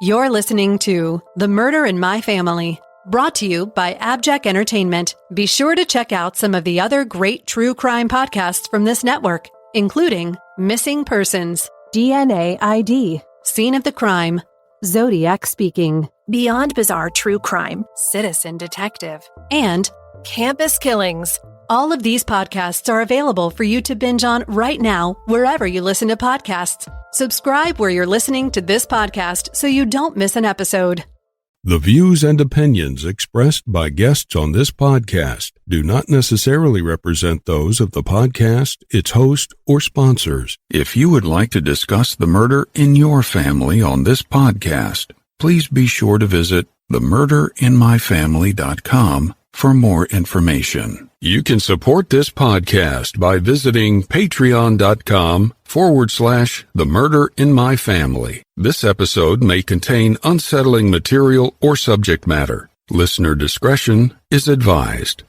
You're listening to The Murder in My Family, brought to you by AbJack Entertainment. Be sure to check out some of the other great true crime podcasts from this network, including Missing Persons, DNA ID, Scene of the Crime, Zodiac Speaking, Beyond Bizarre True Crime, Citizen Detective, and Campus Killings. All of these podcasts are available for you to binge on right now, wherever you listen to podcasts. Subscribe where you're listening to this podcast so you don't miss an episode. The views and opinions expressed by guests on this podcast do not necessarily represent those of the podcast, its host, or sponsors. If you would like to discuss the murder in your family on this podcast, please be sure to visit themurderinmyfamily.com for more information. You can support this podcast by visiting patreon.com/themurderinmyfamily. This episode may contain unsettling material or subject matter. Listener discretion is advised.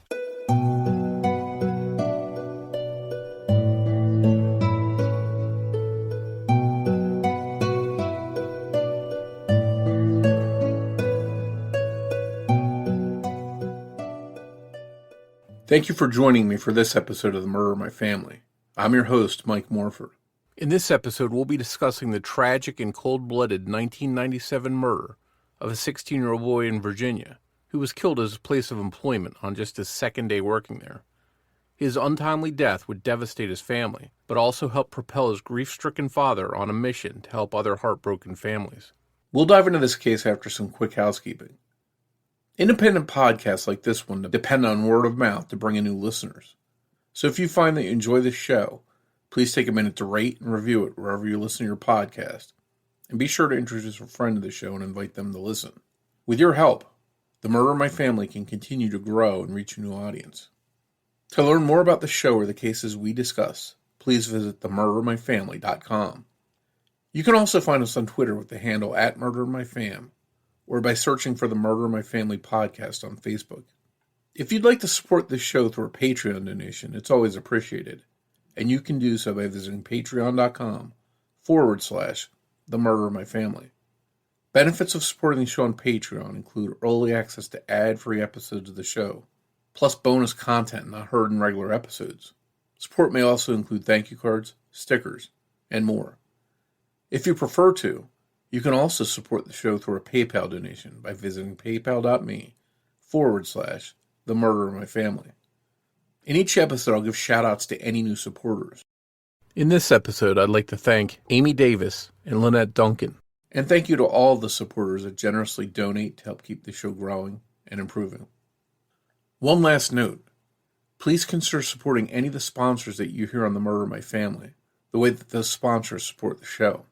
Thank you for joining me for this episode of The Murder in My Family. I'm your host, Mike Morford. In this episode, we'll be discussing the tragic and cold-blooded 1997 murder of a 16-year-old boy in Virginia who was killed at his place of employment on just his second day working there. His untimely death would devastate his family, but also help propel his grief-stricken father on a mission to help other heartbroken families. We'll dive into this case after some quick housekeeping. Independent podcasts like this one depend on word of mouth to bring in new listeners. So if you find that you enjoy this show, please take a minute to rate and review it wherever you listen to your podcast. And be sure to introduce a friend to the show and invite them to listen. With your help, The Murder in My Family can continue to grow and reach a new audience. To learn more about the show or the cases we discuss, please visit themurderinmyfamily.com. You can also find us on Twitter with the handle @MurderInMyFam, or by searching for the Murder in My Family podcast on Facebook. If you'd like to support this show through a Patreon donation, it's always appreciated, and you can do so by visiting patreon.com/the Murder in My Family. Benefits of supporting the show on Patreon include early access to ad-free episodes of the show, plus bonus content not heard in regular episodes. Support may also include thank you cards, stickers, and more. If you prefer to, you can also support the show through a PayPal donation by visiting paypal.me/the Murder in My Family. In each episode, I'll give shout-outs to any new supporters. In this episode, I'd like to thank Amy Davis and Lynette Duncan. And thank you to all the supporters that generously donate to help keep the show growing and improving. One last note. Please consider supporting any of the sponsors that you hear on The Murder in My Family, the way that those sponsors support the show.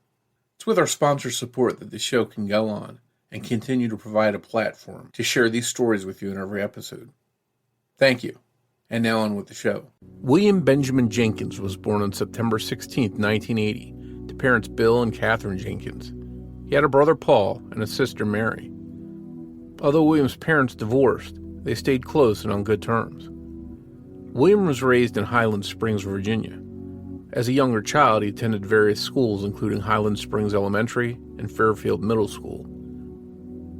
It's with our sponsor support that the show can go on and continue to provide a platform to share these stories with you in every episode. Thank you. And now on with the show. William Benjamin Jenkins was born on September 16, 1980, to parents Bill and Catherine Jenkins. He had a brother Paul and a sister Mary. Although William's parents divorced, they stayed close and on good terms. William was raised in Highland Springs, Virginia. As a younger child, he attended various schools, including Highland Springs Elementary and Fairfield Middle School.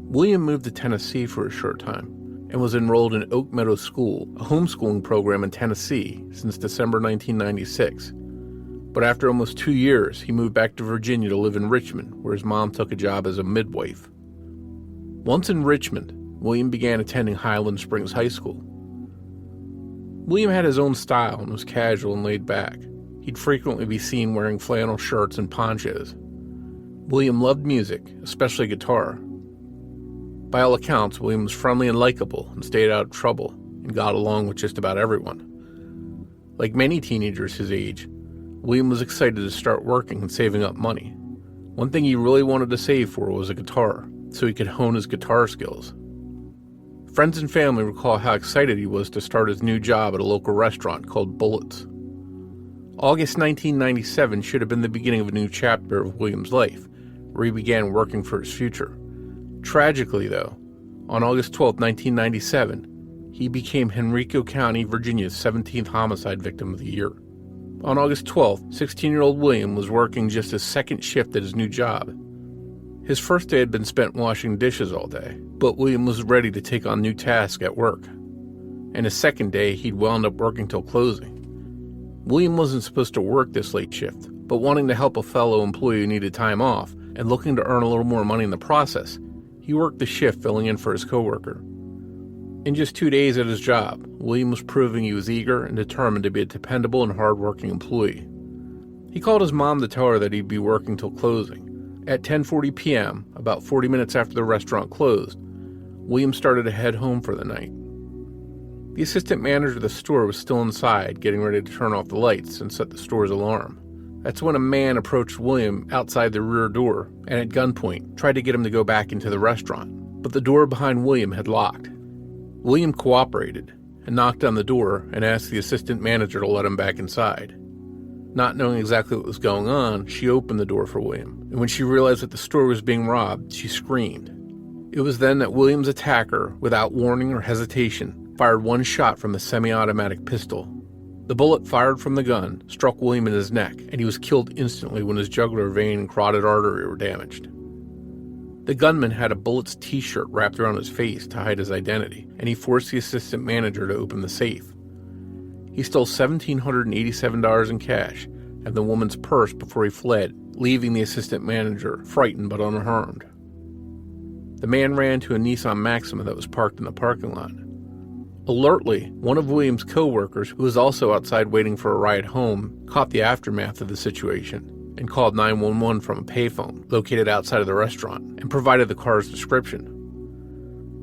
William moved to Tennessee for a short time and was enrolled in Oak Meadow School, a homeschooling program in Tennessee, since December 1996. But after almost 2 years, he moved back to Virginia to live in Richmond, where his mom took a job as a midwife. Once in Richmond, William began attending Highland Springs High School. William had his own style and was casual and laid back. He'd frequently be seen wearing flannel shirts and ponchos. William loved music, especially guitar. By all accounts, William was friendly and likable and stayed out of trouble and got along with just about everyone. Like many teenagers his age, William was excited to start working and saving up money. One thing he really wanted to save for was a guitar, so he could hone his guitar skills. Friends and family recall how excited he was to start his new job at a local restaurant called Bullets. August 1997 should have been the beginning of a new chapter of William's life, where he began working for his future. Tragically, though, on August 12, 1997, he became Henrico County, Virginia's 17th homicide victim of the year. On August 12th, 16-year-old William was working just his second shift at his new job. His first day had been spent washing dishes all day, but William was ready to take on new tasks at work. And his second day, he'd wound up working till closing. William wasn't supposed to work this late shift, but wanting to help a fellow employee who needed time off and looking to earn a little more money in the process, he worked the shift filling in for his coworker. In just 2 days at his job, William was proving he was eager and determined to be a dependable and hard-working employee. He called his mom to tell her that he'd be working till closing. At 10:40 p.m., about 40 minutes after the restaurant closed, William started to head home for the night. The assistant manager of the store was still inside, getting ready to turn off the lights and set the store's alarm. That's when a man approached William outside the rear door and at gunpoint tried to get him to go back into the restaurant, but the door behind William had locked. William cooperated and knocked on the door and asked the assistant manager to let him back inside. Not knowing exactly what was going on, she opened the door for William, and when she realized that the store was being robbed, she screamed. It was then that William's attacker, without warning or hesitation, fired one shot from the semi-automatic pistol. The bullet fired from the gun struck William in his neck, and he was killed instantly when his jugular vein and carotid artery were damaged. The gunman had a Bullets t-shirt wrapped around his face to hide his identity, and he forced the assistant manager to open the safe. He stole $1,787 in cash and the woman's purse before he fled, leaving the assistant manager frightened but unharmed. The man ran to a Nissan Maxima that was parked in the parking lot. Alertly, one of William's co-workers, who was also outside waiting for a ride home, caught the aftermath of the situation and called 911 from a payphone located outside of the restaurant and provided the car's description.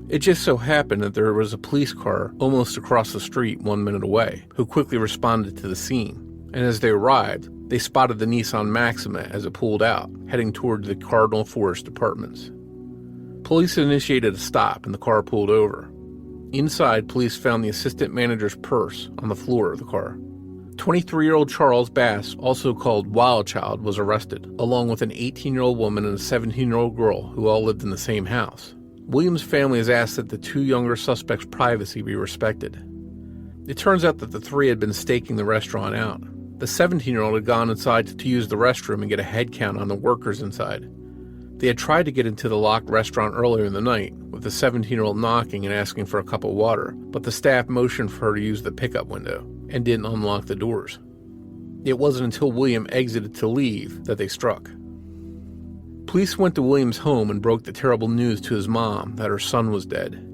It just so happened that there was a police car almost across the street 1 minute away, who quickly responded to the scene, and as they arrived, they spotted the Nissan Maxima as it pulled out, heading toward the Cardinal Forest Apartments. Police initiated a stop and the car pulled over. Inside, police found the assistant manager's purse on the floor of the car. 23-year-old Charles Bass, also called Wild Child, was arrested, along with an 18-year-old woman and a 17-year-old girl who all lived in the same house. William's family has asked that the two younger suspects' privacy be respected. It turns out that the three had been staking the restaurant out. The 17-year-old had gone inside to use the restroom and get a head count on the workers inside. They had tried to get into the locked restaurant earlier in the night, with the 17-year-old knocking and asking for a cup of water, but the staff motioned for her to use the pickup window and didn't unlock the doors. It wasn't until William exited to leave that they struck. Police went to William's home and broke the terrible news to his mom that her son was dead.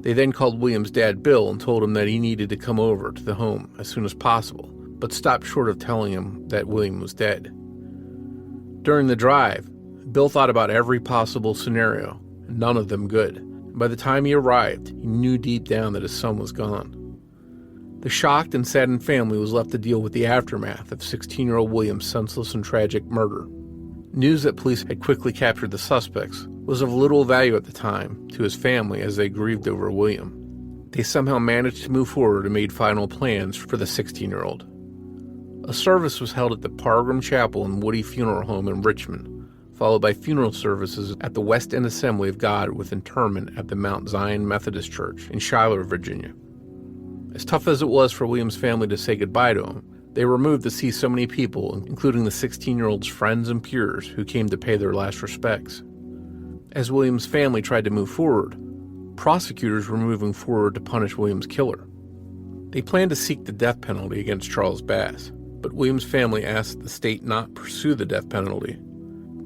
They then called William's dad, Bill, and told him that he needed to come over to the home as soon as possible, but stopped short of telling him that William was dead. During the drive, Bill thought about every possible scenario, none of them good. By the time he arrived, he knew deep down that his son was gone. The shocked and saddened family was left to deal with the aftermath of 16-year-old William's senseless and tragic murder. News that police had quickly captured the suspects was of little value at the time to his family as they grieved over William. They somehow managed to move forward and made final plans for the 16-year-old. A service was held at the Pargram Chapel and Woody Funeral Home in Richmond, followed by funeral services at the West End Assembly of God with interment at the Mount Zion Methodist Church in Schuyler, Virginia. As tough as it was for William's family to say goodbye to him, they were moved to see so many people, including the 16-year-old's friends and peers who came to pay their last respects. As William's family tried to move forward, prosecutors were moving forward to punish William's killer. They planned to seek the death penalty against Charles Bass, but William's family asked the state not pursue the death penalty.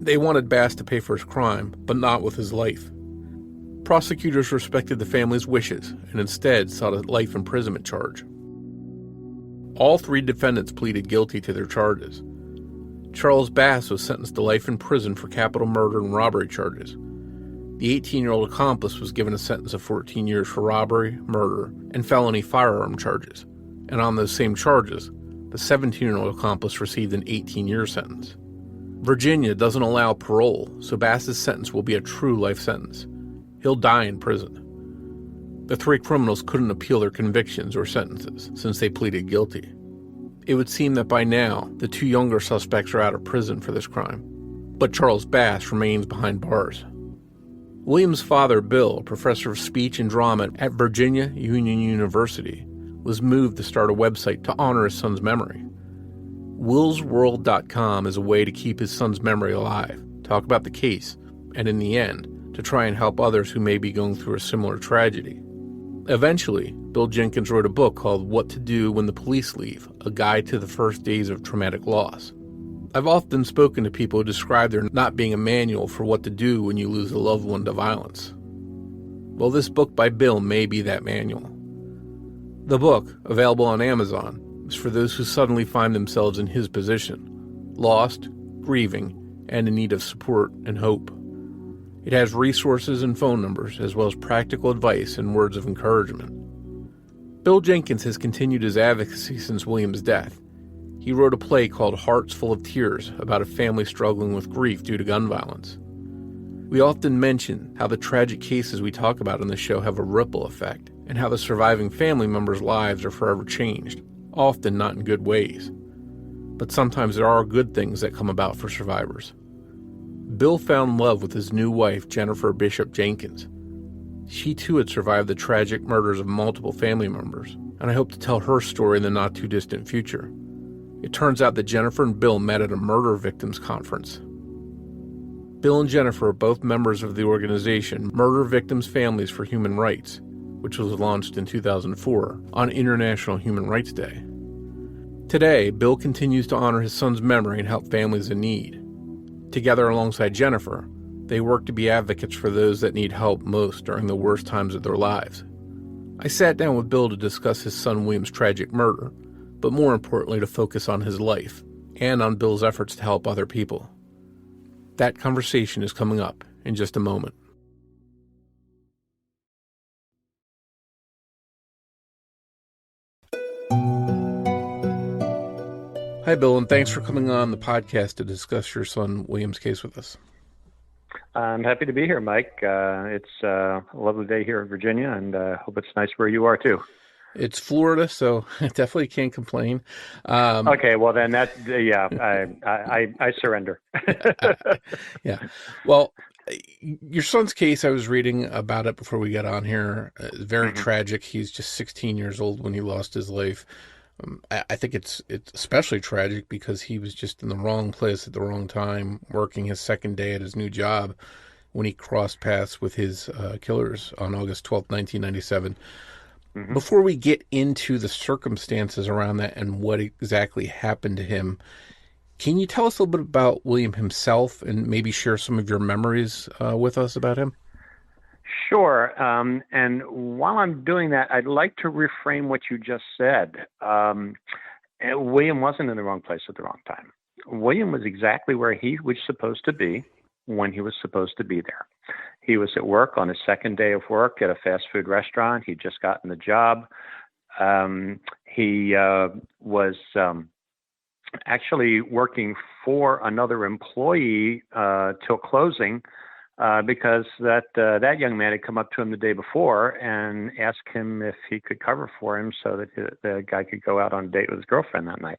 They wanted Bass to pay for his crime, but not with his life. Prosecutors respected the family's wishes and instead sought a life imprisonment charge. All three defendants pleaded guilty to their charges. Charles Bass was sentenced to life in prison for capital murder and robbery charges. The 18-year-old accomplice was given a sentence of 14 years for robbery, murder, and felony firearm charges. And on those same charges, the 17-year-old accomplice received an 18-year sentence. Virginia doesn't allow parole, so Bass's sentence will be a true life sentence. He'll die in prison. The three criminals couldn't appeal their convictions or sentences since they pleaded guilty. It would seem that by now, the two younger suspects are out of prison for this crime, but Charles Bass remains behind bars. William's father, Bill, a professor of speech and drama at Virginia Union University, was moved to start a website to honor his son's memory. willsworld.com is a way to keep his son's memory alive, talk about the case, and in the end, to try and help others who may be going through a similar tragedy. Eventually, Bill Jenkins wrote a book called What to Do When the Police Leave, a guide to the first days of traumatic loss. I've often spoken to people who describe there not being a manual for what to do when you lose a loved one to violence. Well, this book by Bill may be that manual. The book, available on Amazon, is for those who suddenly find themselves in his position, lost, grieving, and in need of support and hope. It has resources and phone numbers, as well as practical advice and words of encouragement. Bill Jenkins has continued his advocacy since William's death. He wrote a play called Hearts Full of Tears about a family struggling with grief due to gun violence. We often mention how the tragic cases we talk about on the show have a ripple effect, and how the surviving family members' lives are forever changed, often not in good ways. But sometimes there are good things that come about for survivors. Bill found love with his new wife, Jennifer Bishop Jenkins. She too had survived the tragic murders of multiple family members, and I hope to tell her story in the not-too-distant future. It turns out that Jennifer and Bill met at a murder victims conference. Bill and Jennifer are both members of the organization Murder Victims' Families for Human Rights, which was launched in 2004 on International Human Rights Day. Today, Bill continues to honor his son's memory and help families in need. Together alongside Jennifer, they work to be advocates for those that need help most during the worst times of their lives. I sat down with Bill to discuss his son William's tragic murder, but more importantly to focus on his life and on Bill's efforts to help other people. That conversation is coming up in just a moment. Hi, Bill, and thanks for coming on the podcast to discuss your son William's case with us. I'm happy to be here, Mike. It's a lovely day here in Virginia, and I hope it's nice where you are, too. It's Florida, so I definitely can't complain. Okay, well then I surrender. Yeah. Well, your son's case, I was reading about it before we got on here. Very tragic. He's just 16 years old when he lost his life. I think it's especially tragic because he was just in the wrong place at the wrong time, working his second day at his new job when he crossed paths with his killers on August 12th, 1997. Before we get into the circumstances around that and what exactly happened to him, can you tell us a little bit about William himself and maybe share some of your memories with us about him? Sure. And while I'm doing that, I'd like to reframe what you just said. William wasn't in the wrong place at the wrong time. William was exactly where he was supposed to be when he was supposed to be there. He was at work on his second day of work at a fast food restaurant. He'd just gotten the job. He was actually working for another employee till closing because that young man had come up to him the day before and asked him if he could cover for him so that the guy could go out on a date with his girlfriend that night.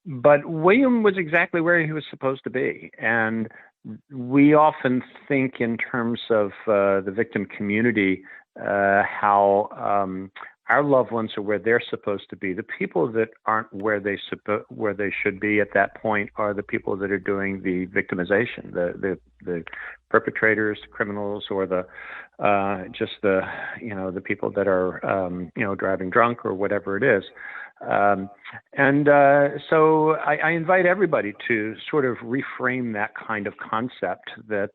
But William was exactly where he was supposed to be. And we often think in terms of the victim community, how our loved ones are where they're supposed to be. The people that aren't where they should be at that point are the people that are doing the victimization, the perpetrators, the criminals, or the people that are driving drunk or whatever it is. So I invite everybody to sort of reframe that kind of concept that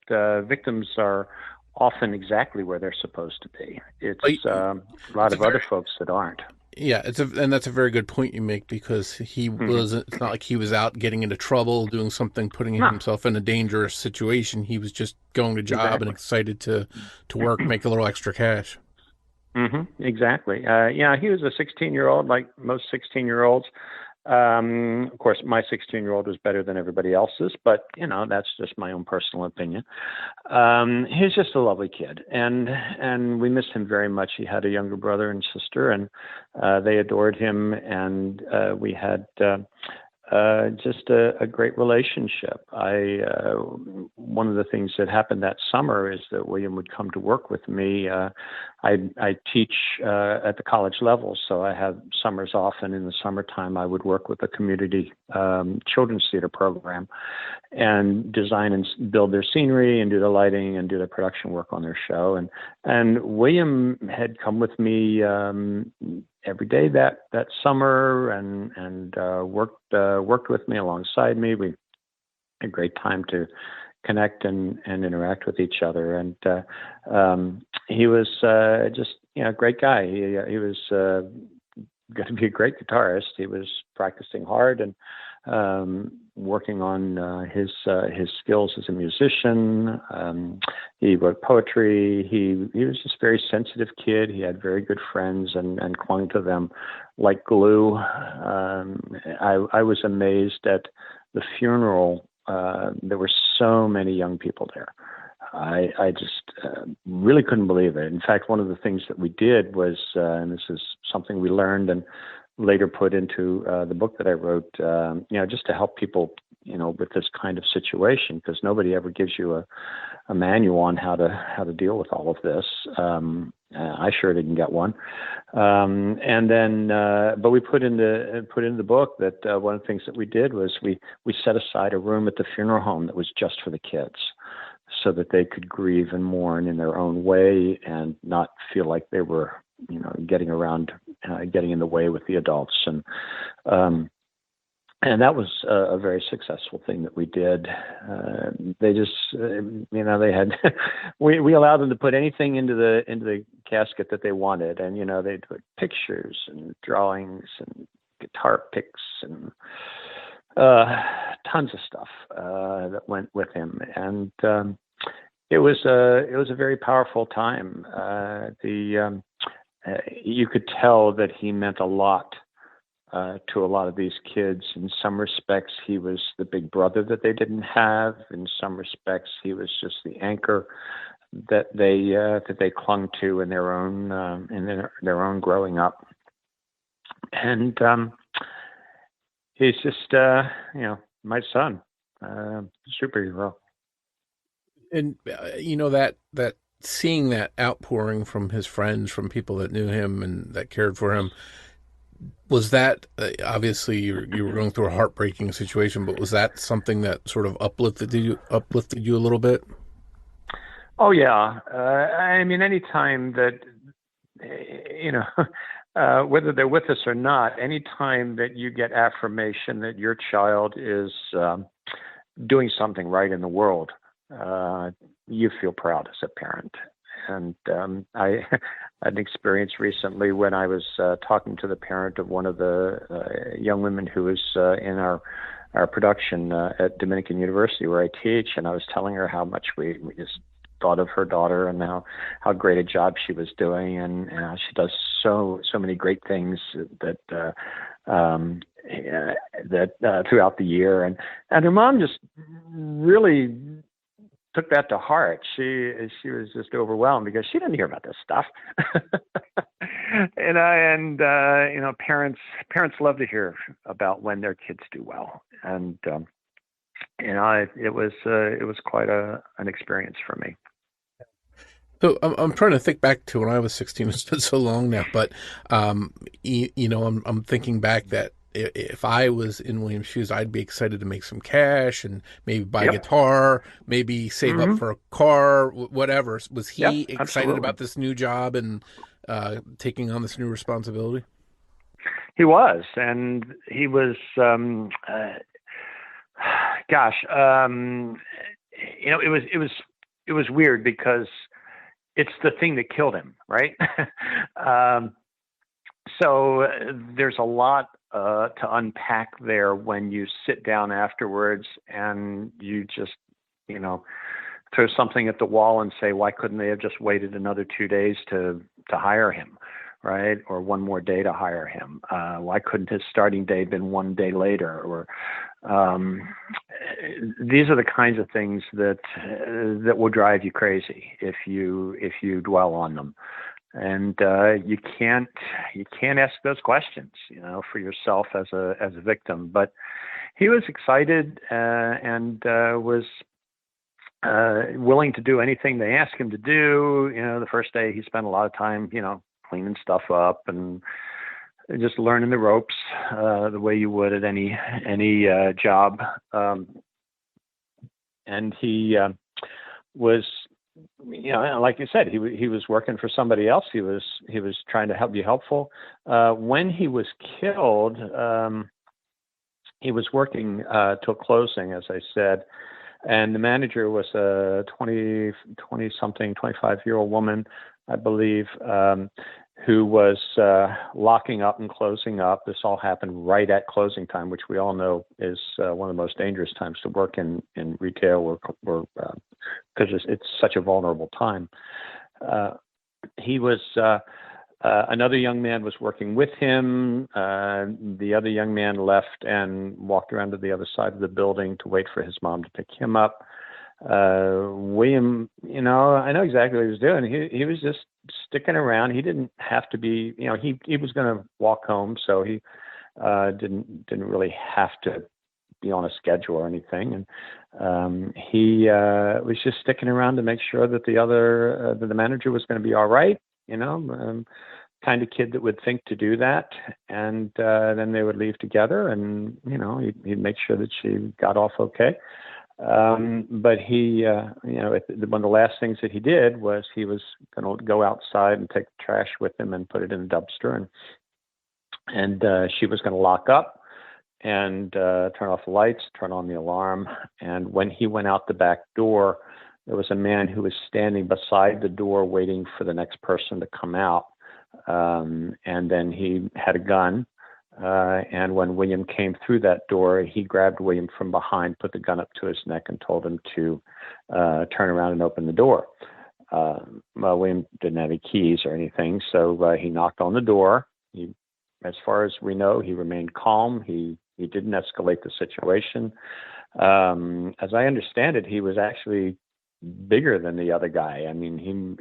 victims are often exactly where they're supposed to be. It's a lot of other folks that aren't. Yeah, and that's a very good point you make, because he was, it's not like he was out getting into trouble, doing something, putting himself in a dangerous situation. He was just going to job and excited to work, make a little extra cash. Exactly. He was a 16-year-old, like most 16-year-olds. Of course, my 16-year-old was better than everybody else's, but, that's just my own personal opinion. He was just a lovely kid, and we missed him very much. He had a younger brother and sister, and they adored him, and we had just a great relationship. One of the things that happened that summer is that William would come to work with me. I teach at the college level, so I have summers off, and in the summertime I would work with a community children's theater program and design and build their scenery and do the lighting and do the production work on their show. And William had come with me every day that summer and worked with me alongside me. We had a great time to connect and interact with each other. And he was just a great guy. He was going to be a great guitarist. He was practicing hard and working on his skills as a musician. He wrote poetry. He was just a very sensitive kid. He had very good friends and clung to them like glue. I was amazed at the funeral. There were so many young people there. I just really couldn't believe it. In fact, one of the things that we did was, and this is something we learned and later put into the book that I wrote, just to help people, with this kind of situation, because nobody ever gives you a manual on how to deal with all of this. I sure didn't get one. And then, but we put in the book that one of the things that we did was we set aside a room at the funeral home that was just for the kids, so that they could grieve and mourn in their own way and not feel like they were, getting in the way with the adults. And that was a very successful thing that we did. They just, they had, we allowed them to put anything into the casket that they wanted. And, they put pictures and drawings and guitar picks and tons of stuff that went with him. And it was a very powerful time. You could tell that he meant a lot to a lot of these kids. In some respects, he was the big brother that they didn't have. In some respects, he was just the anchor that they clung to in their own growing up. And he's just my son, superhero. And that seeing that outpouring from his friends, from people that knew him and that cared for him, was that obviously you were going through a heartbreaking situation, but was that something that sort of uplifted you a little bit? Oh yeah, anytime that whether they're with us or not, anytime that you get affirmation that your child is doing something right in the world, you feel proud as a parent. And I had an experience recently when I was talking to the parent of one of the young women who was in our production at Dominican University where I teach, and I was telling her how much we just thought of her daughter and how great a job she was doing, and she does so many great things that throughout the year, and her mom just really took that to heart. She was just overwhelmed because she didn't hear about this stuff. Parents love to hear about when their kids do well, and it was quite an experience for me. So I'm trying to think back to when I was 16. It's been so long now, but I'm thinking back that if I was in William's shoes, I'd be excited to make some cash and maybe buy a guitar, maybe save up for a car, whatever. Was he excited about this new job and taking on this new responsibility? He was, and he was. It was weird because it's the thing that killed him, right? So there's a lot to unpack there when you sit down afterwards and you just, throw something at the wall and say, why couldn't they have just waited another 2 days to hire him, right? Or one more day to hire him? Why couldn't his starting day been 1 day later? Or these are the kinds of things that will drive you crazy if you dwell on them. And you can't ask those questions, for yourself as a victim. But he was excited and was willing to do anything they asked him to do. The first day he spent a lot of time, cleaning stuff up and just learning the ropes the way you would at any job. And he was, like you said, he was working for somebody else. He was trying to be helpful. When he was killed, he was working till closing, as I said, and the manager was a 25-year-old woman, I believe, who was locking up and closing up. This all happened right at closing time, which we all know is one of the most dangerous times to work in retail, because it's such a vulnerable time. He was another young man was working with him. The other young man left and walked around to the other side of the building to wait for his mom to pick him up. William, I know exactly what he was doing. He was just sticking around. He didn't have to be, he was going to walk home, so he didn't really have to be on a schedule or anything. And he was just sticking around to make sure that that the manager was going to be all right. Kind of kid that would think to do that, and then they would leave together, and he'd make sure that she got off okay. But he, one of the last things that he did was he was going to go outside and take the trash with him and put it in a dumpster, and she was going to lock up and turn off the lights, turn on the alarm. And when he went out the back door, there was a man who was standing beside the door waiting for the next person to come out. And then he had a gun. And when William came through that door, he grabbed William from behind, put the gun up to his neck, and told him to turn around and open the door. William didn't have any keys or anything, so he knocked on the door. As far as we know, he remained calm. He didn't escalate the situation. As I understand it, he was actually bigger than the other guy. I mean, who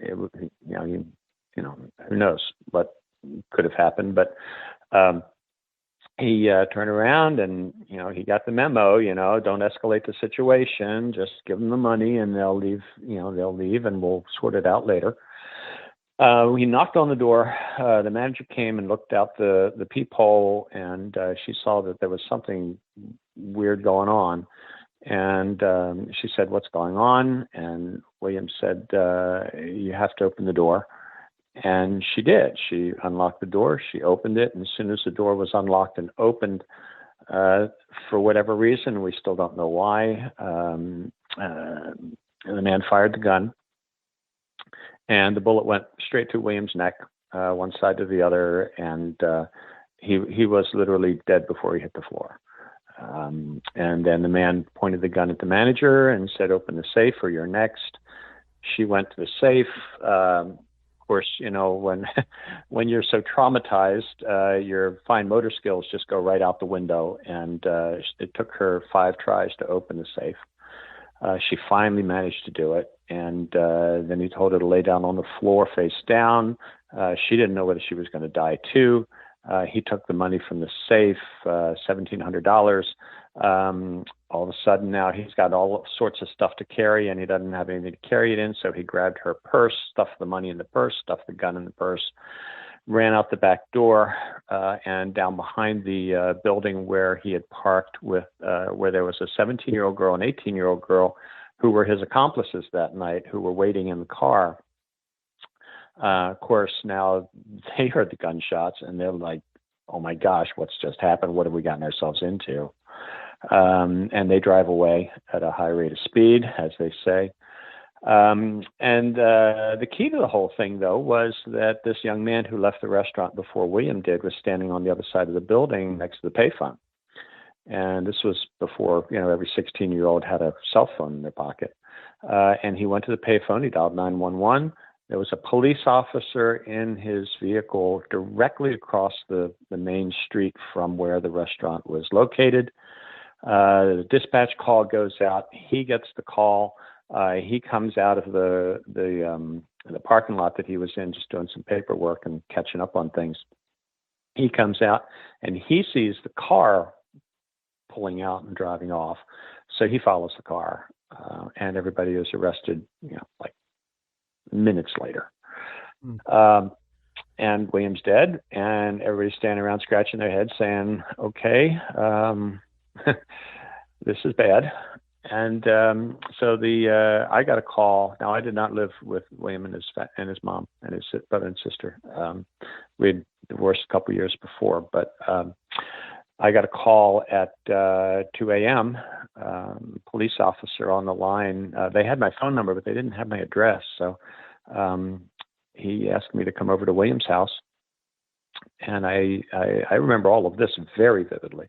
knows what could have happened, but he turned around and, he got the memo, don't escalate the situation, just give them the money and they'll leave, and we'll sort it out later. He knocked on the door. The manager came and looked out the peephole, and she saw that there was something weird going on. And she said, "What's going on?" And William said, "You have to open the door." And she did. She unlocked the door. She opened it. And as soon as the door was unlocked and opened, for whatever reason, we still don't know why, the man fired the gun. And the bullet went straight through William's neck, one side to the other. And he was literally dead before he hit the floor. And then the man pointed the gun at the manager and said, "Open the safe or you're next." She went to the safe. Of course, when you're so traumatized, your fine motor skills just go right out the window. And it took her 5 tries to open the safe. She finally managed to do it. And then he told her to lay down on the floor face down. She didn't know whether she was going to die too. He took the money from the safe, $1,700. All of a sudden now he's got all sorts of stuff to carry, and he doesn't have anything to carry it in. So he grabbed her purse, stuffed the money in the purse, stuffed the gun in the purse, ran out the back door and down behind the building where he had parked where there was a 17-year-old girl and 18-year-old girl who were his accomplices that night, who were waiting in the car. Of course, now they heard the gunshots and they're like, "Oh my gosh, what's just happened? What have we gotten ourselves into?" And they drive away at a high rate of speed, as they say. And the key to the whole thing, though, was that this young man who left the restaurant before William did was standing on the other side of the building next to the payphone. And this was before, every 16-year-old had a cell phone in their pocket. And he went to the payphone. He dialed 911. There was a police officer in his vehicle directly across the main street from where the restaurant was located. The dispatch call goes out. He gets the call. He comes out of the parking lot that he was in, just doing some paperwork and catching up on things. He comes out and he sees the car pulling out and driving off. So he follows the car, and everybody is arrested, like minutes later. And William's dead, and everybody's standing around scratching their heads saying, okay, this is bad. And so I got a call. Now, I did not live with William and his mom and his brother and sister. We had divorced a couple years before, but I got a call at 2 a.m. Police officer on the line. They had my phone number, but they didn't have my address. So he asked me to come over to William's house. And I remember all of this very vividly.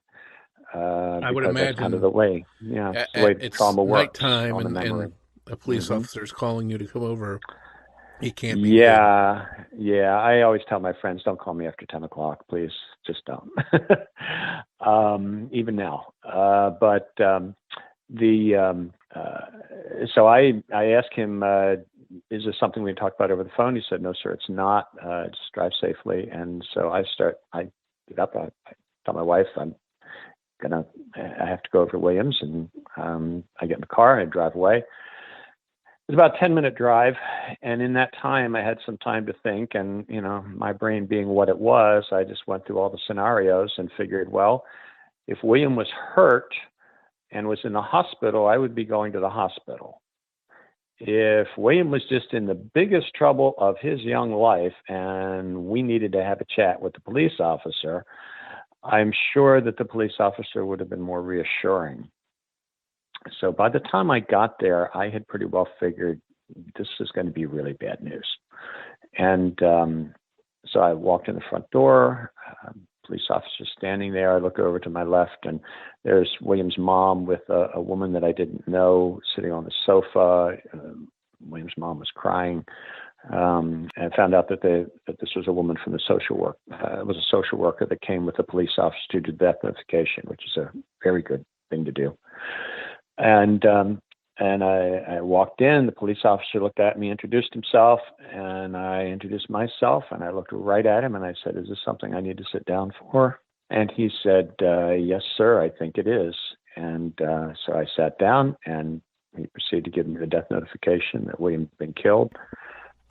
I would imagine that's kind of the way, it's the way trauma works. Nighttime and a police officer is calling you to come over. It can't be. Yeah. I always tell my friends, don't call me after 10 o'clock, please. Just don't. Even now. So I asked him, is this something we talked about over the phone? He said, no, sir, it's not. Just drive safely. And so I get up, I tell my wife, I have to go over to Williams, and I get in the car and I drive away. It was about a 10-minute drive, and in that time I had some time to think, and my brain being what it was, I just went through all the scenarios and figured, well, if William was hurt and was in the hospital, I would be going to the hospital. If William was just in the biggest trouble of his young life and we needed to have a chat with the police officer, I'm sure that the police officer would have been more reassuring. So by the time I got there, I had pretty well figured this is going to be really bad news. And so I walked in the front door, police officer standing there. I look over to my left, and there's William's mom with a woman that I didn't know sitting on the sofa. William's mom was crying. And I found out that this was a woman from the social work. It was a social worker that came with the police officer to do death notification, which is a very good thing to do. And I walked in. The police officer looked at me, introduced himself, and I introduced myself. And I looked right at him, and I said, "Is this something I need to sit down for?" And he said, "Yes, sir, I think it is." And so I sat down, and he proceeded to give me the death notification that William had been killed.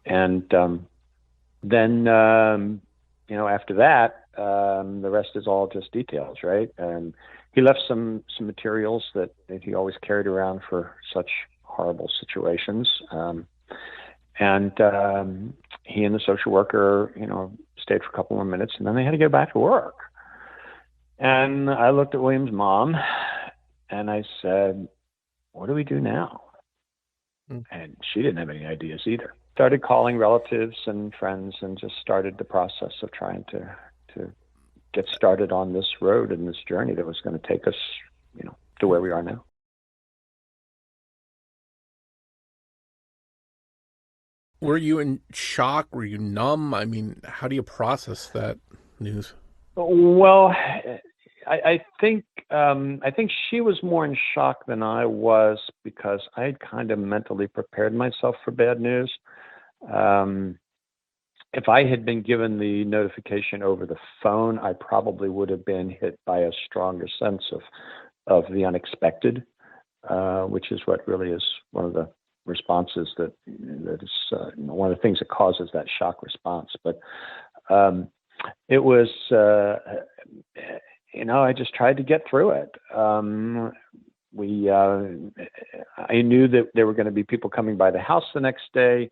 And then, after that, the rest is all just details, right? He left some materials that he always carried around for such horrible situations. He and the social worker, stayed for a couple more minutes, and then they had to go back to work. And I looked at William's mom, and I said, "What do we do now?" And she didn't have any ideas either. Started calling relatives and friends and just started the process of trying to get started on this road and this journey that was going to take us, to where we are now. Were you in shock? Were you numb? I mean, how do you process that news? Well, I think she was more in shock than I was, because I had kind of mentally prepared myself for bad news. If I had been given the notification over the phone, I probably would have been hit by a stronger sense of the unexpected, which is what really is one of the responses that is one of the things that causes that shock response. But it was, I just tried to get through it. I knew that there were going to be people coming by the house the next day.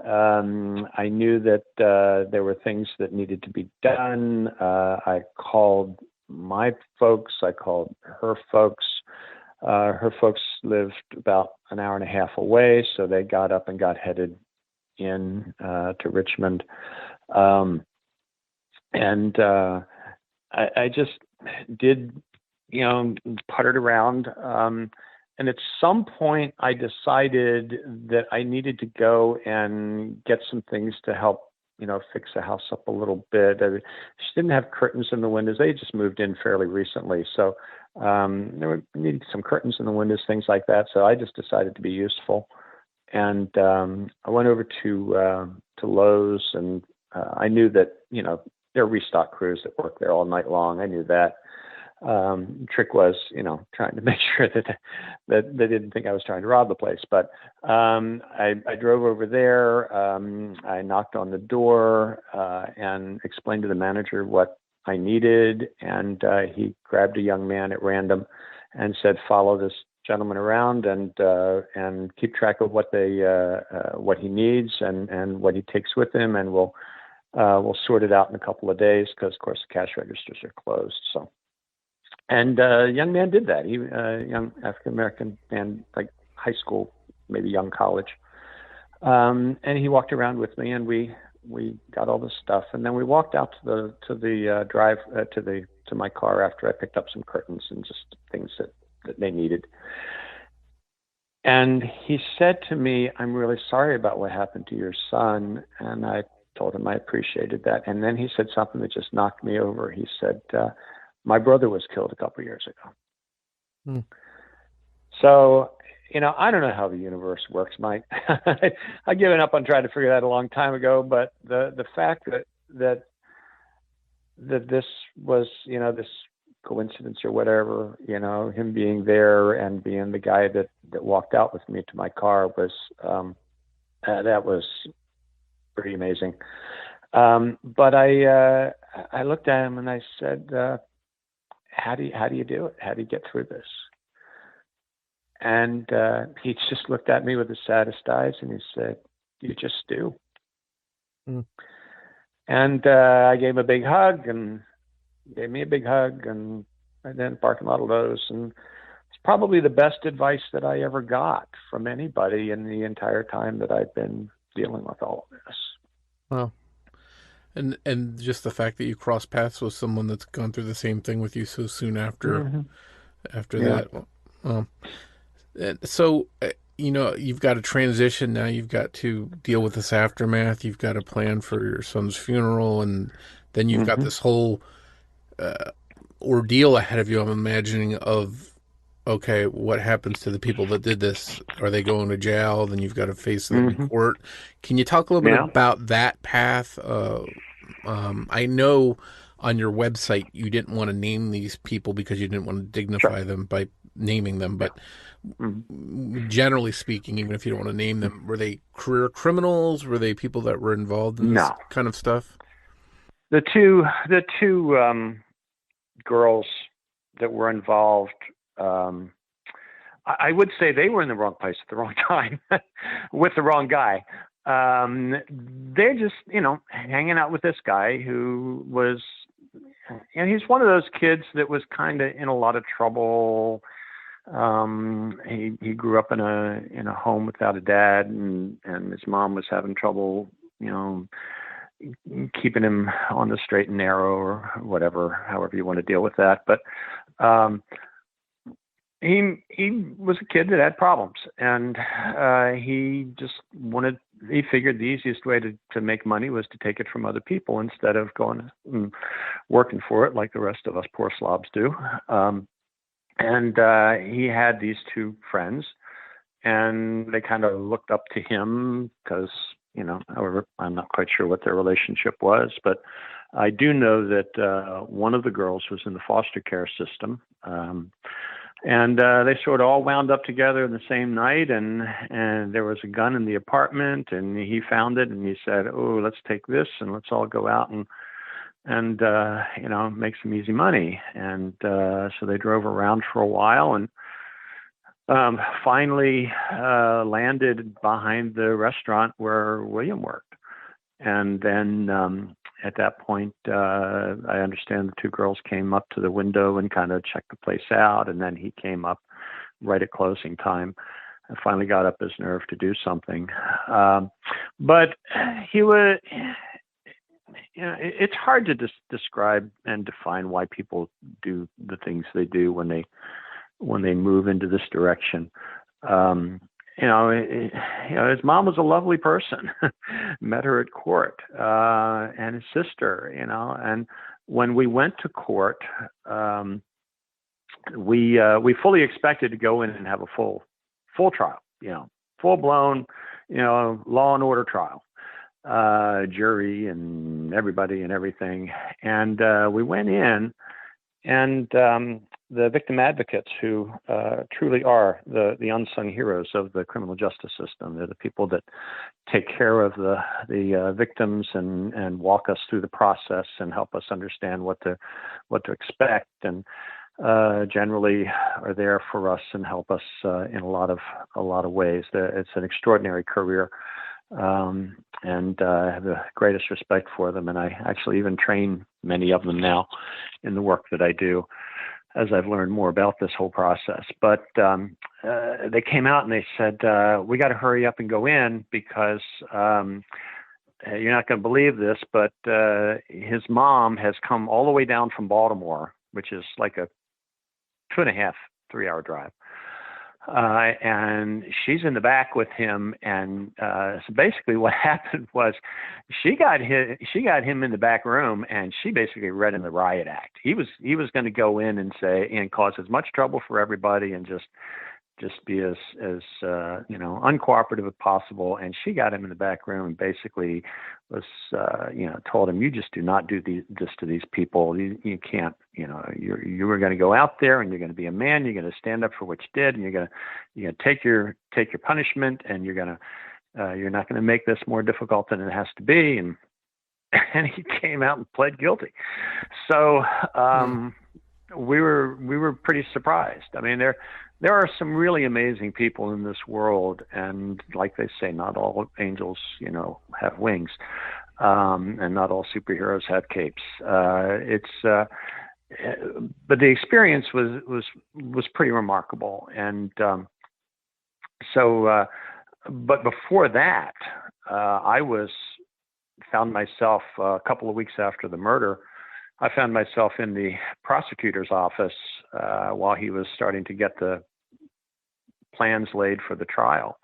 I knew that there were things that needed to be done. I called my folks. I called her folks. Her folks lived about an hour and a half away, so they got up and got headed in to Richmond. I just did, puttered around. And at some point, I decided that I needed to go and get some things to help, fix the house up a little bit. She didn't have curtains in the windows. They just moved in fairly recently. So there needed some curtains in the windows, things like that. So I just decided to be useful. And I went over to Lowe's, and I knew that, there are restock crews that work there all night long. I knew that. Trick was, trying to make sure that they didn't think I was trying to rob the place. But I drove over there. I knocked on the door and explained to the manager what I needed, and he grabbed a young man at random and said, "Follow this gentleman around and keep track of what he needs and what he takes with him, and we'll sort it out in a couple of days, because of course the cash registers are closed." So, and young man did that. He young African American man, like high school, maybe young college, and he walked around with me, and we got all this stuff, and then we walked out to the drive to my car after I picked up some curtains and just things that they needed. And he said to me, "I'm really sorry about what happened to your son." And I told him I appreciated that. And then he said something that just knocked me over. He said, "My brother was killed a couple of years ago." Hmm. So, I don't know how the universe works, Mike. I've given up on trying to figure that a long time ago, but the fact that this was, this coincidence or whatever, him being there and being the guy that walked out with me to my car was, that was pretty amazing. But I looked at him and I said, how do you do it? How do you get through this? And he just looked at me with the saddest eyes and he said, "You just do." Mm. And I gave him a big hug, and gave me a big hug, and then in the parking lot of Lowe's. And it's probably the best advice that I ever got from anybody in the entire time that I've been dealing with all of this. Wow. And just the fact that you cross paths with someone that's gone through the same thing with you so soon after Yeah. that. So, you've got to transition now. You've got to deal with this aftermath. You've got to plan for your son's funeral, and then you've got this whole ordeal ahead of you, I'm imagining, of, okay, what happens to the people that did this? Are they going to jail? Then you've got to face them in court. Can you talk a little bit about that path? I know on your website you didn't want to name these people because you didn't want to dignify them by naming them, but generally speaking, even if you don't want to name them, were they career criminals? Were they people that were involved in this kind of stuff? The two girls that were involved, I would say they were in the wrong place at the wrong time with the wrong guy. They're just, hanging out with this guy who was, and he's one of those kids that was kind of in a lot of trouble. He grew up in a home without a dad, and his mom was having trouble, keeping him on the straight and narrow, or whatever, however you want to deal with that. But he was a kid that had problems, and he figured the easiest way to make money was to take it from other people instead of going and working for it like the rest of us poor slobs do. And he had these two friends, and they kind of looked up to him because, however, I'm not quite sure what their relationship was, but I do know that one of the girls was in the foster care system. And they sort of all wound up together in the same night, and there was a gun in the apartment, and he found it, and he said, "Oh, let's take this and let's all go out and make some easy money." And so they drove around for a while, and finally landed behind the restaurant where William worked. And then at that point, I understand the two girls came up to the window and kind of checked the place out, and then he came up right at closing time and finally got up his nerve to do something. But he was... it's hard to describe and define why people do the things they do when they move into this direction. His mom was a lovely person. Met her at court, and his sister. And when we went to court, we fully expected to go in and have a full trial. Full blown, law and order trial. Jury and everybody and everything. And we went in, and the victim advocates who truly are the unsung heroes of the criminal justice system. They're the people that take care of the victims and walk us through the process and help us understand what to expect, and generally are there for us and help us in a lot of ways. It's an extraordinary career. And I have the greatest respect for them, and I actually even train many of them now in the work that I do as I've learned more about this whole process. But they came out and they said, we got to hurry up and go in because you're not going to believe this, but his mom has come all the way down from Baltimore, which is like a 2.5, 3-hour drive. And she's in the back with him, and so basically what happened was she got him in the back room, and she basically read him the riot act. He was going to go in and say and cause as much trouble for everybody and just be as uncooperative as possible. And she got him in the back room and basically was told him, you just do not do this to these people. You can't, you were going to go out there and you're going to be a man. You're going to stand up for what you did, and you're going to take your punishment, and you're not going to make this more difficult than it has to be. And he came out and pled guilty. So we were pretty surprised. I mean, there are some really amazing people in this world, and like they say, not all angels, have wings, and not all superheroes have capes. But the experience was pretty remarkable, and but before that, I found myself a couple of weeks after the murder. I found myself in the prosecutor's office while he was starting to get the plans laid for the trial.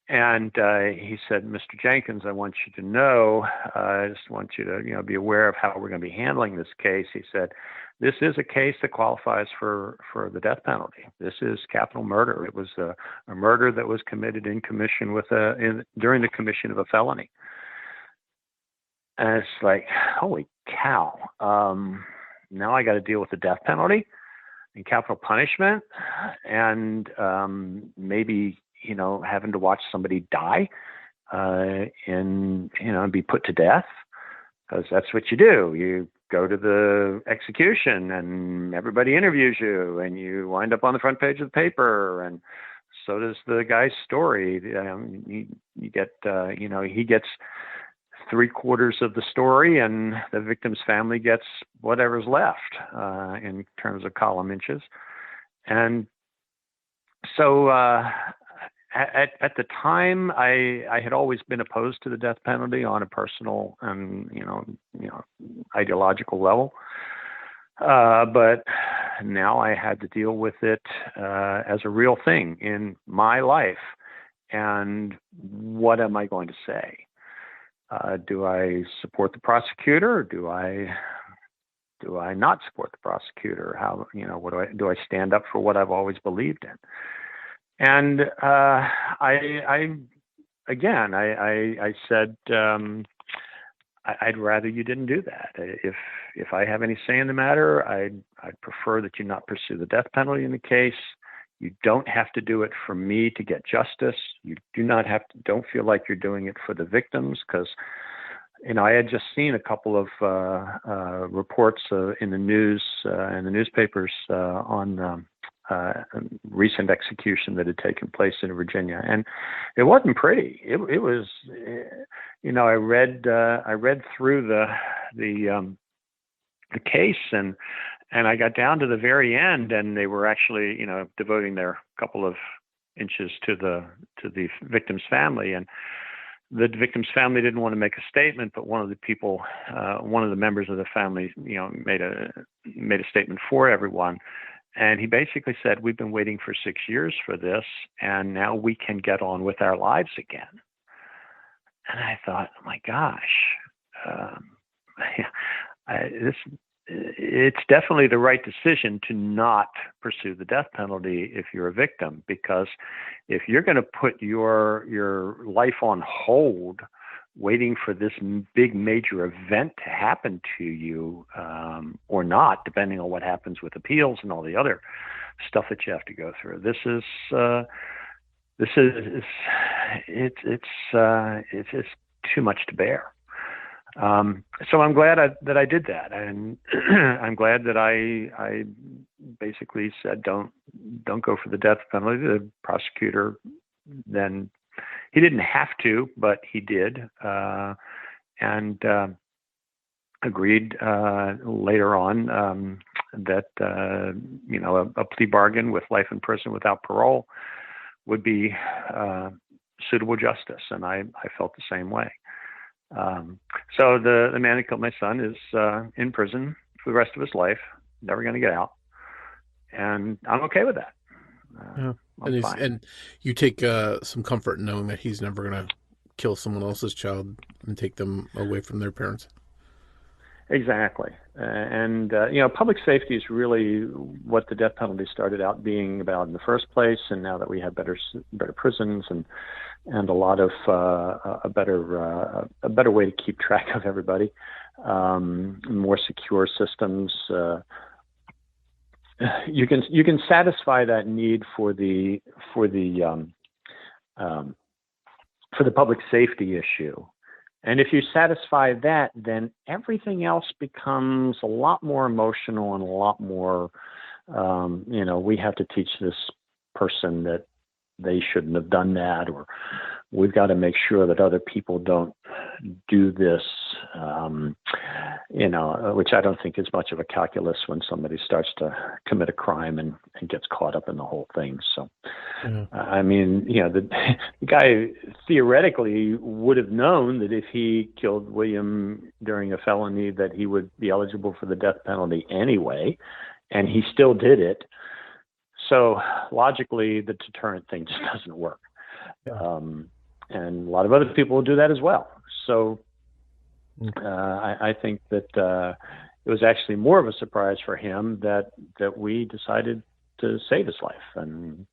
And he said, Mr. Jenkins, I want you to know, I just want you to be aware of how we're going to be handling this case. He said, this is a case that qualifies for the death penalty. This is capital murder. It was a murder that was committed in connection with during the commission of a felony. And it's like, holy cow. Now I got to deal with the death penalty and capital punishment, and maybe, having to watch somebody die and be put to death, because that's what you do. You go to the execution and everybody interviews you, and you wind up on the front page of the paper, and so does the guy's story. You get, he gets 3/4 of the story, and the victim's family gets whatever's left in terms of column inches. And so at the time, I had always been opposed to the death penalty on a personal and ideological level, but now I had to deal with it as a real thing in my life. And what am I going to say? Do I support the prosecutor, or do I not support the prosecutor? How, what do I stand up for what I've always believed in? And I said, I'd rather you didn't do that. If I have any say in the matter, I'd prefer that you not pursue the death penalty in the case. You don't have to do it for me to get justice. You don't feel like you're doing it for the victims, because, I had just seen a couple of reports in the news and the newspapers on recent execution that had taken place in Virginia, and it wasn't pretty. It was, I read through the case, and I got down to the very end, and they were actually, devoting their couple of inches to the victim's family, and the victim's family didn't want to make a statement, but one of the members of the family, made a statement for everyone. And he basically said, we've been waiting for 6 years for this, and now we can get on with our lives again. And I thought, oh my gosh, it's definitely the right decision to not pursue the death penalty if you're a victim, because if you're going to put your life on hold waiting for this big major event to happen to you, or not, depending on what happens with appeals and all the other stuff that you have to go through. It's just too much to bear. So I'm glad that I did that, and I'm glad that I basically said don't go for the death penalty. The prosecutor then, he didn't have to, but he did, and agreed later on that a plea bargain with life in prison without parole would be suitable justice, and I felt the same way. So the man who killed my son is in prison for the rest of his life, never going to get out, and I'm okay with that. Yeah. And you take some comfort in knowing that he's never going to kill someone else's child and take them away from their parents. Exactly. And public safety is really what the death penalty started out being about in the first place. And now that we have better prisons and a lot of a better way to keep track of everybody, more secure systems, you can satisfy that need for the public safety issue. And if you satisfy that, then everything else becomes a lot more emotional and a lot more, we have to teach this person that they shouldn't have done that, or we've got to make sure that other people don't do this, which I don't think is much of a calculus when somebody starts to commit a crime and gets caught up in the whole thing. So, the guy theoretically would have known that if he killed William during a felony that he would be eligible for the death penalty anyway, and he still did it. So logically, the deterrent thing just doesn't work. And a lot of other people will do that as well. So I think that it was actually more of a surprise for him that we decided to save his life. And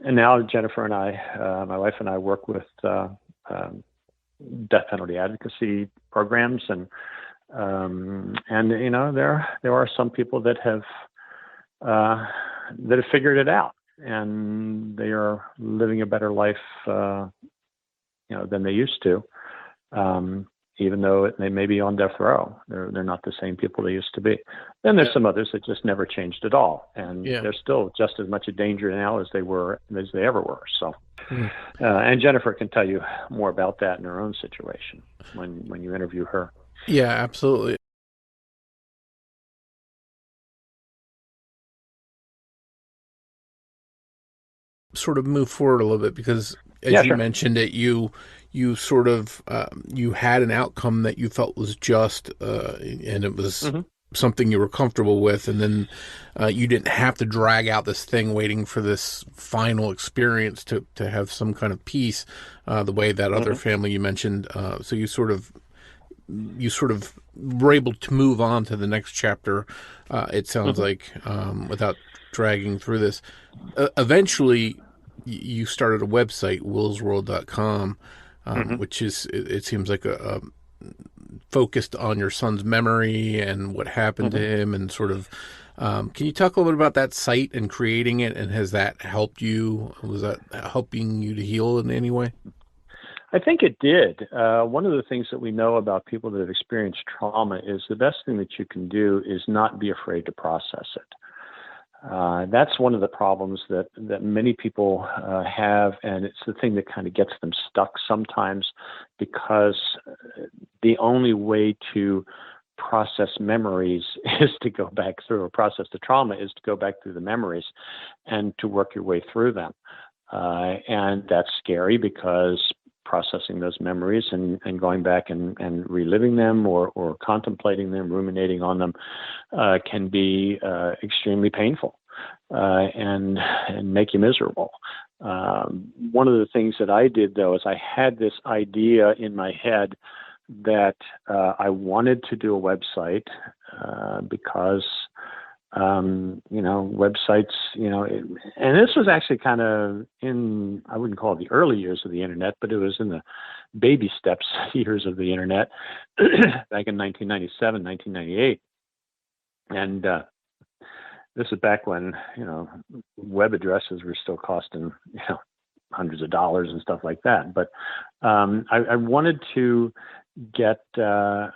now Jennifer and I, my wife and I, work with death penalty advocacy programs, and there are some people that have figured it out, and they are living a better life, than they used to, even though they may be on death row. They're not the same people they used to be. Then there's some others that just never changed at all, and they're still just as much a danger now as they ever were. So, and Jennifer can tell you more about that in her own situation when you interview her. Yeah, absolutely. Sort of move forward a little bit, because as you mentioned it, you sort of you had an outcome that you felt was just, and it was something you were comfortable with, and then you didn't have to drag out this thing waiting for this final experience to have some kind of peace, the way that other family you mentioned. So you sort of were able to move on to the next chapter, it sounds like, without dragging through this. Eventually, you started a website, willsworld.com, which is, it seems like a focused on your son's memory and what happened to him, and sort of, can you talk a little bit about that site and creating it, and has that helped you? Was that helping you to heal in any way? I think it did. One of the things that we know about people that have experienced trauma is the best thing that you can do is not be afraid to process it. That's one of the problems that many people have, and it's the thing that kind of gets them stuck sometimes, because the only way to process memories is to go back through, or process the trauma is to go back through the memories and to work your way through them. And that's scary, because processing those memories and going back and reliving them or contemplating them, ruminating on them, can be extremely painful and make you miserable. One of the things that I did, though, is I had this idea in my head that I wanted to do a website because Websites, and this was actually kind of I wouldn't call it the early years of the internet, but it was in the baby steps years of the internet back in 1997, 1998. And this is back when, web addresses were still costing, hundreds of dollars and stuff like that. But I wanted to get a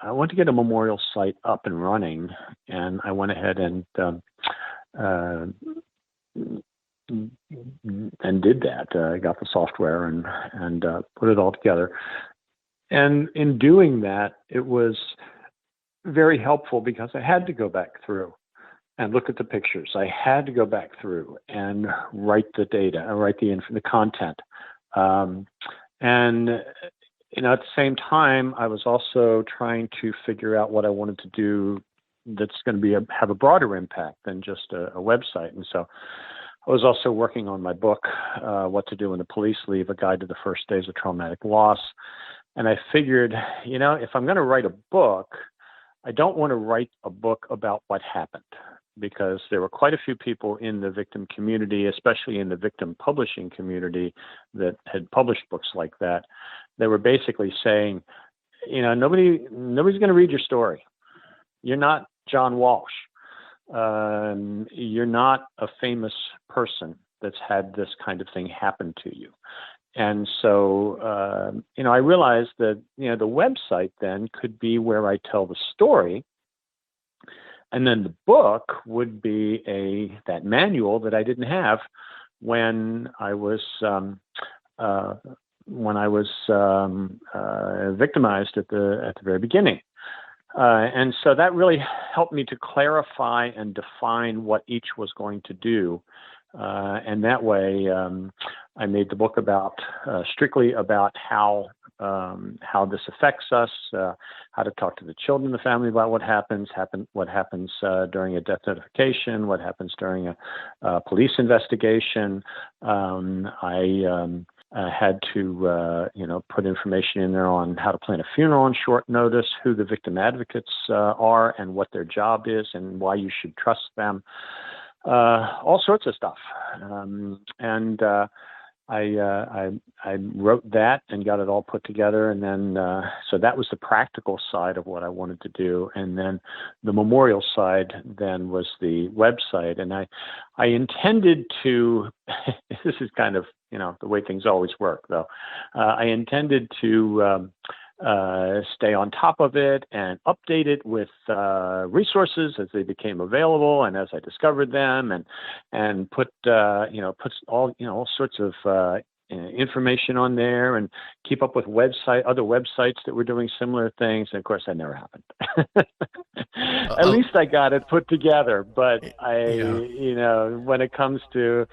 memorial site up and running, and I went ahead and did that. I got the software and put it all together. And in doing that, it was very helpful because I had to go back through and look at the pictures. I had to go back through and write the data, write the content. And at the same time, I was also trying to figure out what I wanted to do that's going to have a broader impact than just a website. And so I was also working on my book, What to Do When the Police Leave, A Guide to the First Days of Traumatic Loss. And I figured, if I'm going to write a book, I don't want to write a book about what happened, because there were quite a few people in the victim community, especially in the victim publishing community, that had published books like that. They were basically saying, nobody's going to read your story. You're not John Walsh. You're not a famous person that's had this kind of thing happen to you. And so, I realized that, the website then could be where I tell the story. And then the book would be that manual that I didn't have when I was victimized at the very beginning. And so that really helped me to clarify and define what each was going to do. And that way, I made the book strictly about how this affects us, how to talk to the children in the family about what happens during a death notification, what happens during a police investigation. I had to, put information in there on how to plan a funeral on short notice, who the victim advocates are, and what their job is, and why you should trust them. All sorts of stuff. I wrote that and got it all put together. And then, so that was the practical side of what I wanted to do. And then the memorial side then was the website. And I intended to, this is kind of, the way things always work though. I intended to, stay on top of it and update it with resources as they became available and as I discovered them, and put all sorts of information on there, and keep up with other websites that were doing similar things. And of course, that never happened. At least I got it put together. But when it comes to,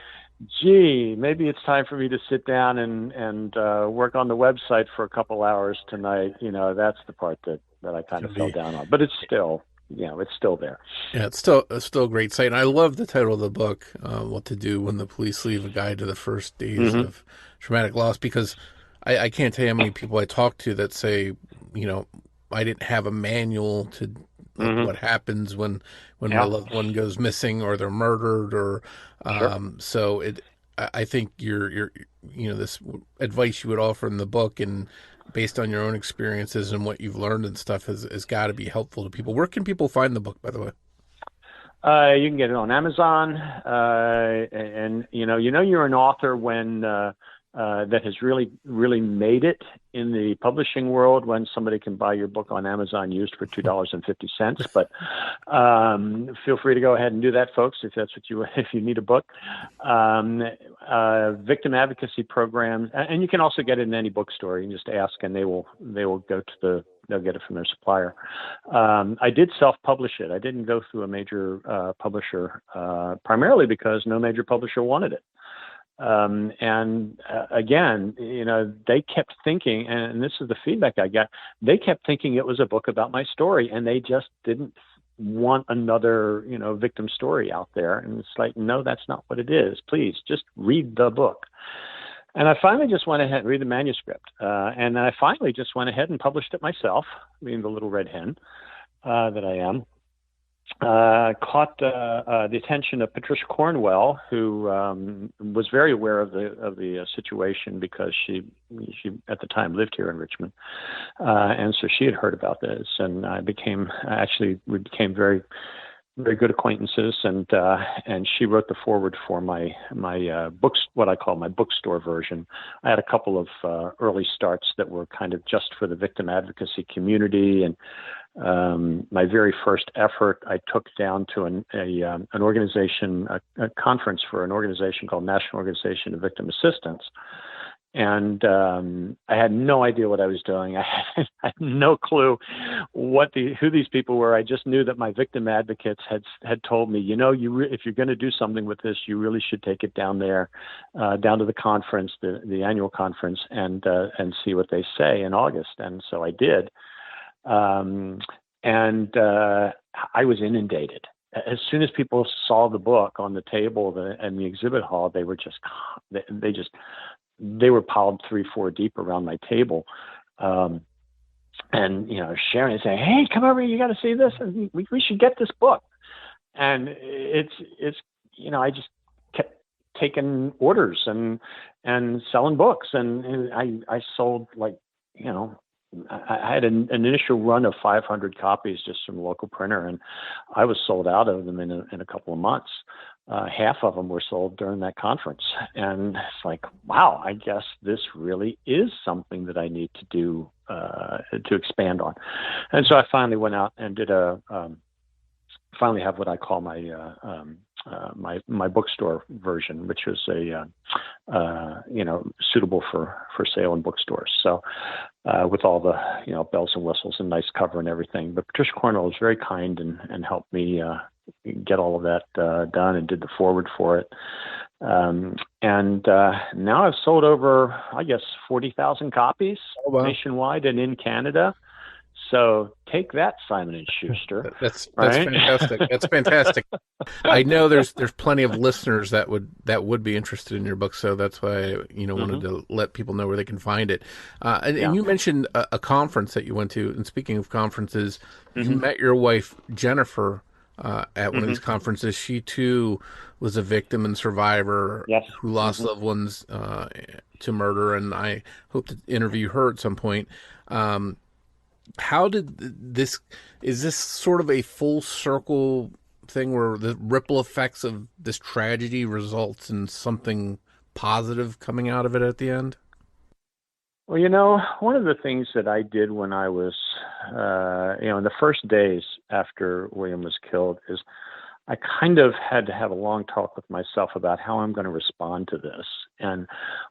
maybe it's time for me to sit down and work on the website for a couple hours tonight. That's the part that I kind of fell down on. But it's still, it's still there. Yeah, it's still a great site. And I love the title of the book, What to Do When the Police Leave, A Guide to the First Days of Traumatic Loss, because I can't tell you how many people I talk to that say, I didn't have a manual to what happens when my loved one goes missing or they're murdered, or so I think your this advice you would offer in the book, and based on your own experiences and what you've learned and stuff, has got to be helpful to people. Where can people find the book, by the way? You can get it on Amazon, and you're an author when that has really, really made it in the publishing world, when somebody can buy your book on Amazon used for $2.50. But feel free to go ahead and do that, folks, if that's if you need a book. Victim advocacy programs, and you can also get it in any bookstore. You can just ask, and they will go to they'll get it from their supplier. I did self-publish it. I didn't go through a major publisher, primarily because no major publisher wanted it. Again, they kept thinking, and this is the feedback I got, they kept thinking it was a book about my story, and they just didn't want another, victim story out there. And it's like, no, that's not what it is. Please just read the book. And I finally just went ahead and read the manuscript. And then I finally just went ahead and published it myself, being the little red hen that I am. caught the attention of Patricia Cornwell, who was very aware of the situation because she at the time lived here in Richmond, and so she had heard about this, and we became very very good acquaintances, and she wrote the foreword for my books, what I call my bookstore version. I had a couple of early starts that were kind of just for the victim advocacy community, and my very first effort I took down to an organization, a conference for an organization called National Organization of Victim Assistance. And I had no idea what I was doing. I had no clue who these people were. I just knew that my victim advocates had told me, if you're going to do something with this, you really should take it down there, down to the conference, the annual conference, and see what they say in August. And so I did. I was inundated. As soon as people saw the book on the table and the exhibit hall, they were they were piled 3-4 deep around my table, and sharing and saying, "Hey, come over! You got to see this, and we should get this book." And it's I just kept taking orders and selling books, and I sold I had an initial run of 500 copies just from a local printer, and I was sold out of them in a couple of months. Half of them were sold during that conference. And it's like, wow, I guess this really is something that I need to do to expand on. And so I finally went out and did finally have what I call my bookstore version, which was suitable for sale in bookstores. So with all the bells and whistles and nice cover and everything. But Patricia Cornwell was very kind and helped me get all of that done and did the foreword for it. Now I've sold over, I guess, 40,000 copies nationwide and in Canada. So take that, Simon & Schuster. That's right? Fantastic. That's fantastic. I know there's plenty of listeners that would be interested in your book, so that's why I wanted to let people know where they can find it. And you mentioned a conference that you went to. And speaking of conferences, you met your wife Jennifer at one of these conferences. She too was a victim and survivor who lost loved ones to murder, and I hope to interview her at some point. How did is this sort of a full circle thing where the ripple effects of this tragedy results in something positive coming out of it at the end? Well, one of the things that I did when I was, in the first days after William was killed is I kind of had to have a long talk with myself about how I'm going to respond to this. And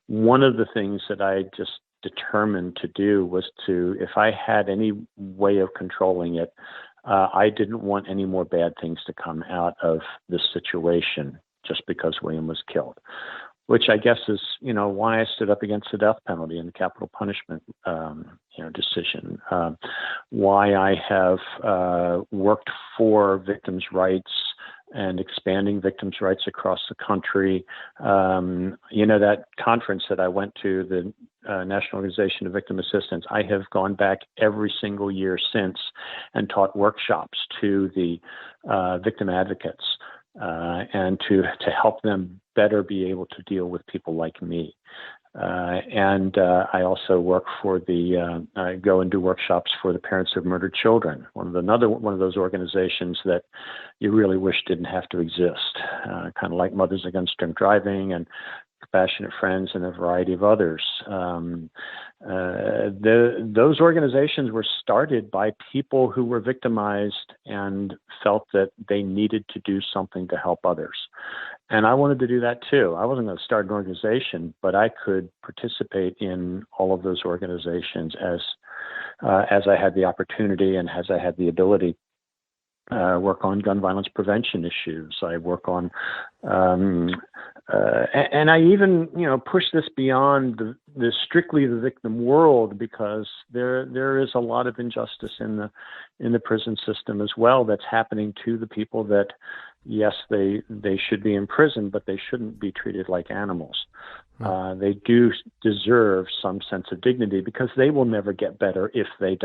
one of the things that I just determined to do was if I had any way of controlling it, I didn't want any more bad things to come out of this situation just because William was killed, which I guess is, why I stood up against the death penalty and the capital punishment, decision, why I have worked for victims' rights and expanding victims' rights across the country. That conference that I went to, the National Organization of Victim Assistance, I have gone back every single year since and taught workshops to the victim advocates and to help them better be able to deal with people like me. I also work for I go and do workshops for the parents of murdered children. One of those organizations that you really wish didn't have to exist, kind of like Mothers Against Drink Driving and Compassionate Friends and a variety of others. Those organizations were started by people who were victimized and felt that they needed to do something to help others. And I wanted to do that too. I wasn't going to start an organization, but I could participate in all of those organizations as I had the opportunity and as I had the ability. Work on gun violence prevention issues. I work on, and I even, push this beyond the strictly the victim world, because there is a lot of injustice in the prison system as well that's happening to the people that, yes, they should be in prison, but they shouldn't be treated like animals. They do deserve some sense of dignity, because they will never get better if we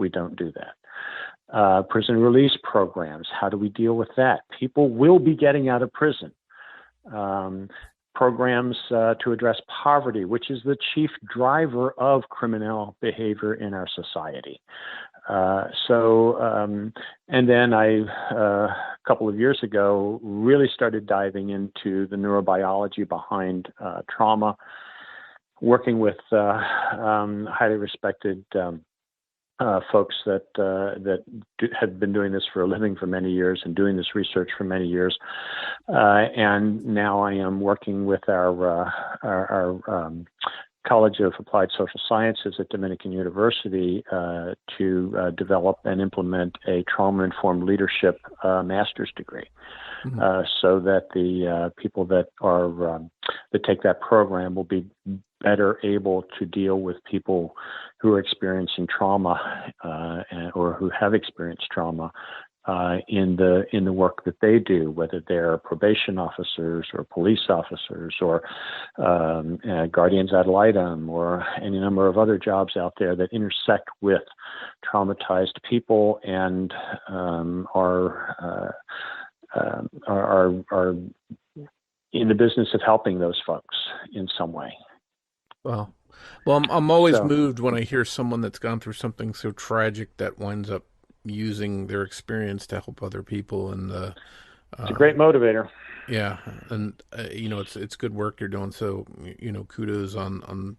don't do that. prison release programs. How do we deal with that? People will be getting out of prison. Programs to address poverty, which is the chief driver of criminal behavior in our society. And then a couple of years ago, really started diving into the neurobiology behind trauma, working with highly respected folks that had been doing this for a living for many years and doing this research for many years. And now I am working with our College of Applied Social Sciences at Dominican University to develop and implement a trauma-informed leadership master's degree, so that the people that are that take that program will be better able to deal with people who are experiencing trauma or who have experienced trauma in the work that they do, whether they're probation officers or police officers or guardians ad litem or any number of other jobs out there that intersect with traumatized people and are in the business of helping those folks in some way. Well, I'm always moved when I hear someone that's gone through something so tragic that winds up using their experience to help other people, and it's a great motivator. Yeah, and it's good work you're doing. So kudos on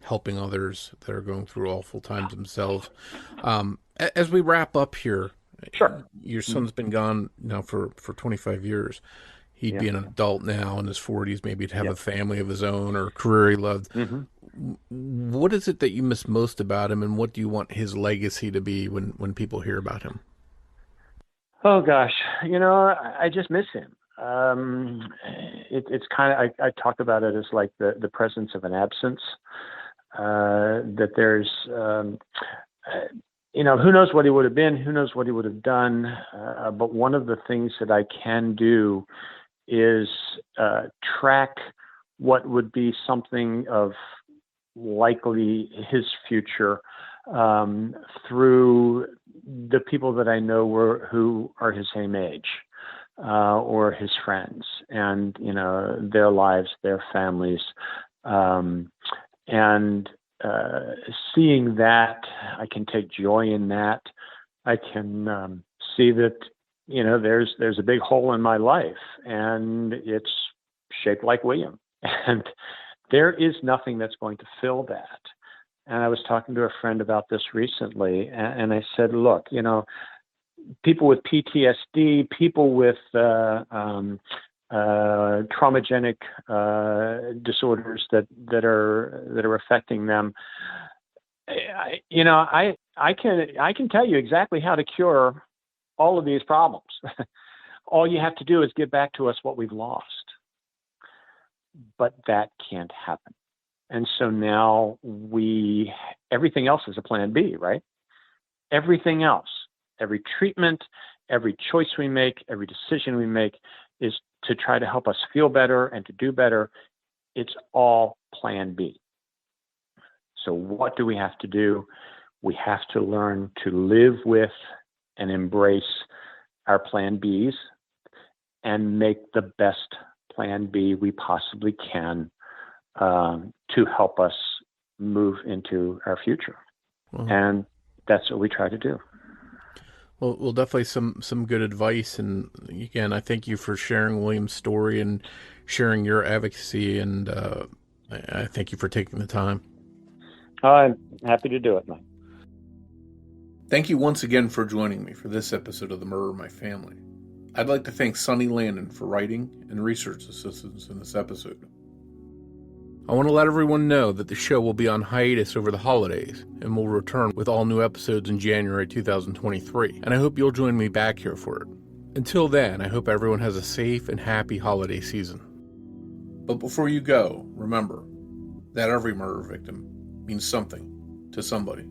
helping others that are going through awful times themselves. As we wrap up here, sure. Your son's been gone now for 25 years. He'd be an adult now in his 40s, maybe to have a family of his own or a career he loved. Mm-hmm. What is it that you miss most about him, and what do you want his legacy to be when people hear about him? Oh, gosh. I just miss him. It's kind of, I talk about it as like the presence of an absence, that there's, who knows what he would have been, who knows what he would have done. But one of the things that I can do is track what would be something of likely his future through the people that I know who are his same age or his friends, and their lives, their families, and seeing that, I can take joy in that. I can see that there's a big hole in my life, and it's shaped like William, and there is nothing that's going to fill that. And I was talking to a friend about this recently, and I said, look, people with PTSD, people with traumagenic disorders that are affecting them, I can tell you exactly how to cure all of these problems. All you have to do is give back to us what we've lost. But that can't happen. And so now everything else is a plan B, right? Everything else, every treatment, every choice we make, every decision we make is to try to help us feel better and to do better. It's all plan B. So what do we have to do? We have to learn to live with and embrace our plan Bs and make the best plan B we possibly can to help us move into our future. And that's what we try to do. Well, definitely some good advice. And again, I thank you for sharing William's story and sharing your advocacy. And I thank you for taking the time. I'm happy to do it, Mike. Thank you once again for joining me for this episode of The Murder of My Family. I'd like to thank Sonny Landon for writing and research assistance in this episode. I want to let everyone know that the show will be on hiatus over the holidays and will return with all new episodes in January 2023, and I hope you'll join me back here for it. Until then, I hope everyone has a safe and happy holiday season. But before you go, remember that every murder victim means something to somebody.